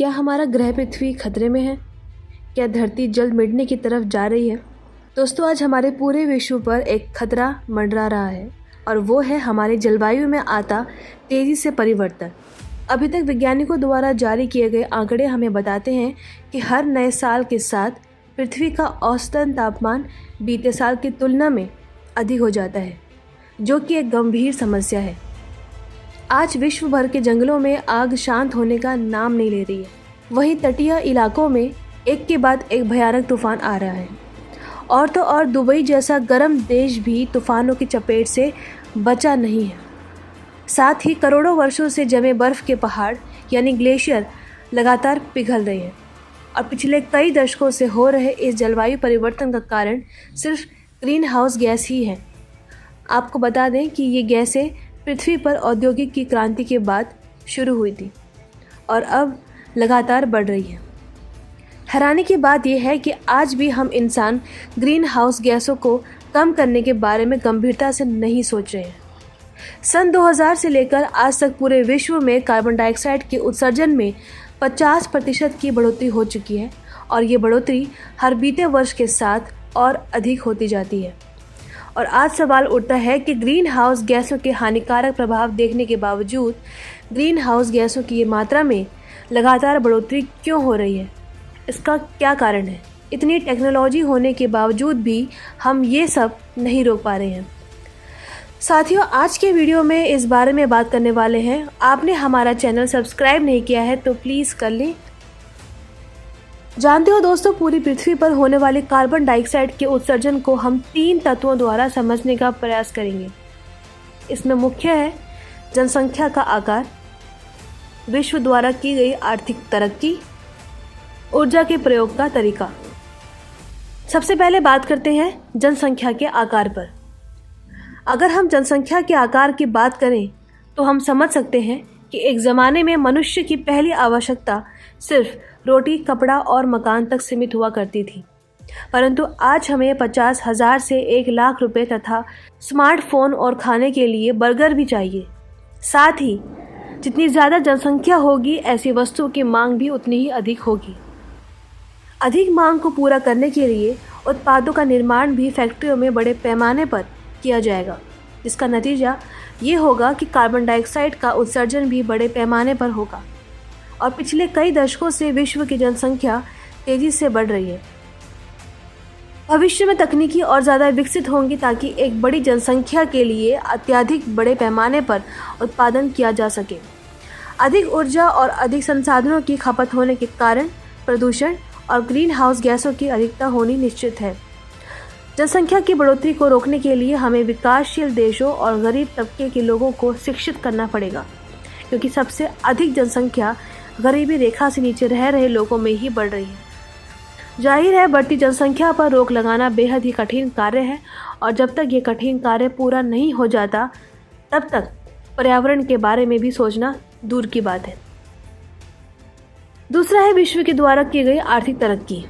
क्या हमारा ग्रह पृथ्वी खतरे में है? क्या धरती जल्द मिटने की तरफ जा रही है? दोस्तों, आज हमारे पूरे विश्व पर एक खतरा मंडरा रहा है और वो है हमारी जलवायु में आता तेज़ी से परिवर्तन। अभी तक वैज्ञानिकों द्वारा जारी किए गए आंकड़े हमें बताते हैं कि हर नए साल के साथ पृथ्वी का औसतन तापमान बीते साल की तुलना में अधिक हो जाता है, जो कि एक गंभीर समस्या है। आज विश्व भर के जंगलों में आग शांत होने का नाम नहीं ले रही है। वहीं तटीय इलाकों में एक के बाद एक भयानक तूफान आ रहा है। और तो और दुबई जैसा गर्म देश भी तूफानों की चपेट से बचा नहीं है। साथ ही करोड़ों वर्षों से जमे बर्फ़ के पहाड़ यानी ग्लेशियर लगातार पिघल रहे हैं। और पिछले कई दशकों से हो रहे इस जलवायु परिवर्तन का कारण सिर्फ ग्रीन हाउस गैस ही है। आपको बता दें कि ये गैसें पृथ्वी पर औद्योगिक की क्रांति के बाद शुरू हुई थी और अब लगातार बढ़ रही है। हैरानी की बात यह है कि आज भी हम इंसान ग्रीन हाउस गैसों को कम करने के बारे में गंभीरता से नहीं सोच रहे हैं। सन 2000 से लेकर आज तक पूरे विश्व में कार्बन डाइऑक्साइड के उत्सर्जन में 50% की बढ़ोतरी हो चुकी है और ये बढ़ोतरी हर बीते वर्ष के साथ और अधिक होती जाती है। और आज सवाल उठता है कि ग्रीन हाउस गैसों के हानिकारक प्रभाव देखने के बावजूद ग्रीन हाउस गैसों की ये मात्रा में लगातार बढ़ोतरी क्यों हो रही है? इसका क्या कारण है? इतनी टेक्नोलॉजी होने के बावजूद भी हम ये सब नहीं रोक पा रहे हैं। साथियों, आज के वीडियो में इस बारे में बात करने वाले हैं। आपने हमारा चैनल सब्सक्राइब नहीं किया है तो प्लीज़ कर लें। जानते हो दोस्तों, पूरी पृथ्वी पर होने वाले कार्बन डाइऑक्साइड के उत्सर्जन को हम 3 तत्वों द्वारा समझने का प्रयास करेंगे। इसमें मुख्य है जनसंख्या का आकार, विश्व द्वारा की गई आर्थिक तरक्की, ऊर्जा के प्रयोग का तरीका। सबसे पहले बात करते हैं जनसंख्या के आकार पर। अगर हम जनसंख्या के आकार की बात करें तो हम समझ सकते हैं कि एक ज़माने में मनुष्य की पहली आवश्यकता सिर्फ रोटी, कपड़ा और मकान तक सीमित हुआ करती थी, परंतु आज हमें 50,000 से 1 लाख रुपए तथा स्मार्टफोन और खाने के लिए बर्गर भी चाहिए। साथ ही जितनी ज़्यादा जनसंख्या होगी, ऐसी वस्तुओं की मांग भी उतनी ही अधिक होगी। अधिक मांग को पूरा करने के लिए उत्पादों का निर्माण भी फैक्ट्रियों में बड़े पैमाने पर किया जाएगा, जिसका नतीजा ये होगा कि कार्बन डाइऑक्साइड का उत्सर्जन भी बड़े पैमाने पर होगा। और पिछले कई दशकों से विश्व की जनसंख्या तेज़ी से बढ़ रही है। भविष्य में तकनीकी और ज़्यादा विकसित होंगी ताकि एक बड़ी जनसंख्या के लिए अत्यधिक बड़े पैमाने पर उत्पादन किया जा सके। अधिक ऊर्जा और अधिक संसाधनों की खपत होने के कारण प्रदूषण और ग्रीन हाउस गैसों की अधिकता होनी निश्चित है। जनसंख्या की बढ़ोतरी को रोकने के लिए हमें विकासशील देशों और गरीब तबके के लोगों को शिक्षित करना पड़ेगा, क्योंकि सबसे अधिक जनसंख्या गरीबी रेखा से नीचे रह रहे लोगों में ही बढ़ रही है। जाहिर है, बढ़ती जनसंख्या पर रोक लगाना बेहद ही कठिन कार्य है और जब तक ये कठिन कार्य पूरा नहीं हो जाता तब तक पर्यावरण के बारे में भी सोचना दूर की बात है। दूसरा है विश्व के द्वारा की गई आर्थिक तरक्की।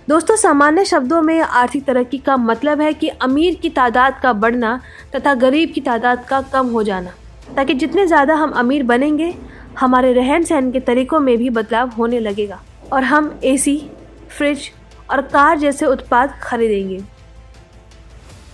दोस्तों, सामान्य शब्दों में आर्थिक तरक्की का मतलब है कि अमीर की तादाद का बढ़ना तथा गरीब की तादाद का कम हो जाना, ताकि जितने ज़्यादा हम अमीर बनेंगे, हमारे रहन सहन के तरीकों में भी बदलाव होने लगेगा और हम एसी, फ्रिज और कार जैसे उत्पाद खरीदेंगे,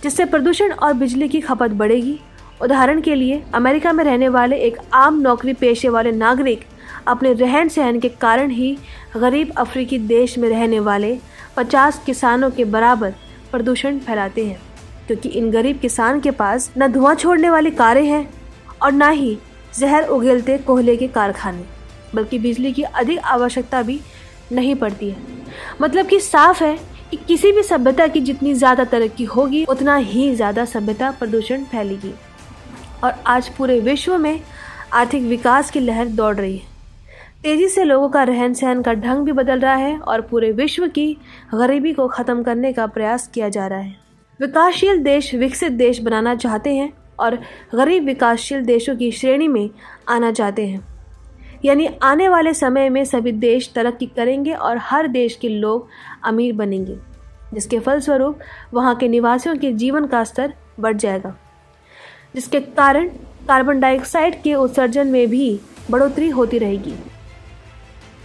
जिससे प्रदूषण और बिजली की खपत बढ़ेगी। उदाहरण के लिए, अमेरिका में रहने वाले एक आम नौकरी पेशे वाले नागरिक अपने रहन सहन के कारण ही गरीब अफ्रीकी देश में रहने वाले 50 किसानों के बराबर प्रदूषण फैलाते हैं, क्योंकि इन गरीब किसान के पास न धुआं छोड़ने वाली कारें हैं और न ही जहर उगलते कोयले के कारखाने, बल्कि बिजली की अधिक आवश्यकता भी नहीं पड़ती है। मतलब कि साफ है कि किसी भी सभ्यता की जितनी ज़्यादा तरक्की होगी, उतना ही ज़्यादा सभ्यता प्रदूषण फैलेगी। और आज पूरे विश्व में आर्थिक विकास की लहर दौड़ रही है। तेज़ी से लोगों का रहन सहन का ढंग भी बदल रहा है और पूरे विश्व की गरीबी को ख़त्म करने का प्रयास किया जा रहा है। विकासशील देश विकसित देश बनाना चाहते हैं और गरीब विकासशील देशों की श्रेणी में आना चाहते हैं। यानी आने वाले समय में सभी देश तरक्की करेंगे और हर देश के लोग अमीर बनेंगे, जिसके फलस्वरूप वहाँ के निवासियों के जीवन का स्तर बढ़ जाएगा, जिसके कारण कार्बन डाइऑक्साइड के उत्सर्जन में भी बढ़ोतरी होती रहेगी।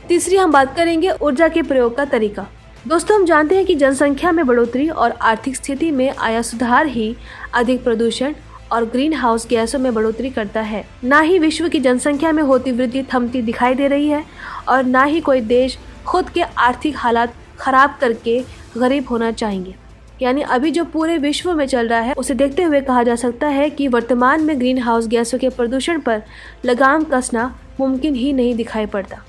तीसरी हम बात करेंगे ऊर्जा के प्रयोग का तरीका। दोस्तों, हम जानते हैं कि जनसंख्या में बढ़ोतरी और आर्थिक स्थिति में आया सुधार ही अधिक प्रदूषण और ग्रीन हाउस गैसों में बढ़ोतरी करता है। ना ही विश्व की जनसंख्या में होती वृद्धि थमती दिखाई दे रही है और ना ही कोई देश खुद के आर्थिक हालात खराब करके गरीब होना चाहेंगे। यानी अभी जो पूरे विश्व में चल रहा है उसे देखते हुए कहा जा सकता है कि वर्तमान में ग्रीन हाउस गैसों के प्रदूषण पर लगाम कसना मुमकिन ही नहीं दिखाई पड़ता।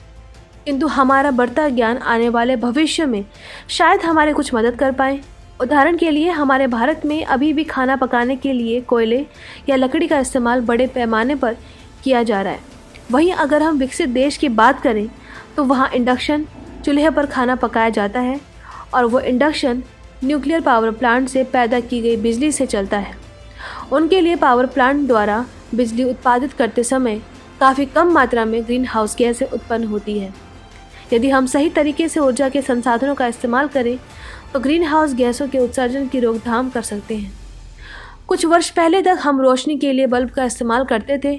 किंतु हमारा बढ़ता ज्ञान आने वाले भविष्य में शायद हमारे कुछ मदद कर पाए। उदाहरण के लिए हमारे भारत में अभी भी खाना पकाने के लिए कोयले या लकड़ी का इस्तेमाल बड़े पैमाने पर किया जा रहा है। वहीं अगर हम विकसित देश की बात करें तो वहाँ इंडक्शन चूल्हे पर खाना पकाया जाता है और वो इंडक्शन न्यूक्लियर पावर प्लांट से पैदा की गई बिजली से चलता है। उनके लिए पावर प्लांट द्वारा बिजली उत्पादित करते समय काफ़ी कम मात्रा में ग्रीन हाउस गैसें उत्पन्न होती है। यदि हम सही तरीके से ऊर्जा के संसाधनों का इस्तेमाल करें तो ग्रीन हाउस गैसों के उत्सर्जन की रोकथाम कर सकते हैं। कुछ वर्ष पहले तक हम रोशनी के लिए बल्ब का इस्तेमाल करते थे।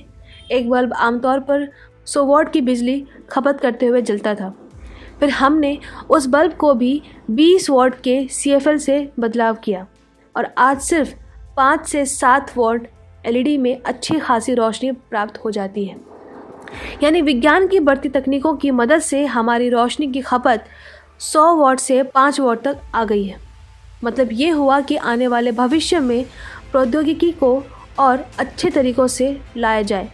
एक बल्ब आमतौर पर 100 वॉट की बिजली खपत करते हुए जलता था। फिर हमने उस बल्ब को भी 20 वॉट के CFL से बदलाव किया और आज सिर्फ 5 से 7 वॉट LED में अच्छी खासी रोशनी प्राप्त हो जाती है। यानी विज्ञान की बढ़ती तकनीकों की मदद से हमारी रोशनी की खपत 100 वॉट से 5 वॉट तक आ गई है। मतलब ये हुआ कि आने वाले भविष्य में प्रौद्योगिकी को और अच्छे तरीक़ों से लाया जाए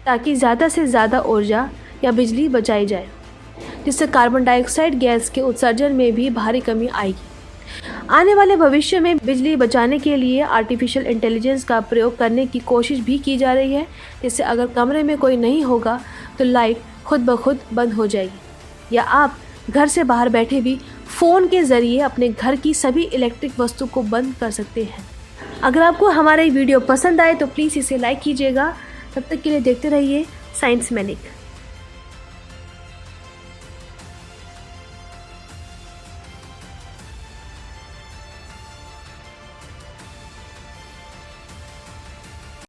ताकि ज़्यादा से ज़्यादा ऊर्जा या बिजली बचाई जाए, जिससे कार्बन डाइऑक्साइड गैस के उत्सर्जन में भी भारी कमी आएगी। आने वाले भविष्य में बिजली बचाने के लिए आर्टिफिशियल इंटेलिजेंस का प्रयोग करने की कोशिश भी की जा रही है, जिससे अगर कमरे में कोई नहीं होगा तो लाइट खुद ब खुद बंद हो जाएगी या आप घर से बाहर बैठे भी फ़ोन के ज़रिए अपने घर की सभी इलेक्ट्रिक वस्तु को बंद कर सकते हैं। अगर आपको हमारा ये वीडियो पसंद आए तो प्लीज़ इसे लाइक कीजिएगा। तब तक के लिए देखते रहिए साइंस मैनिक।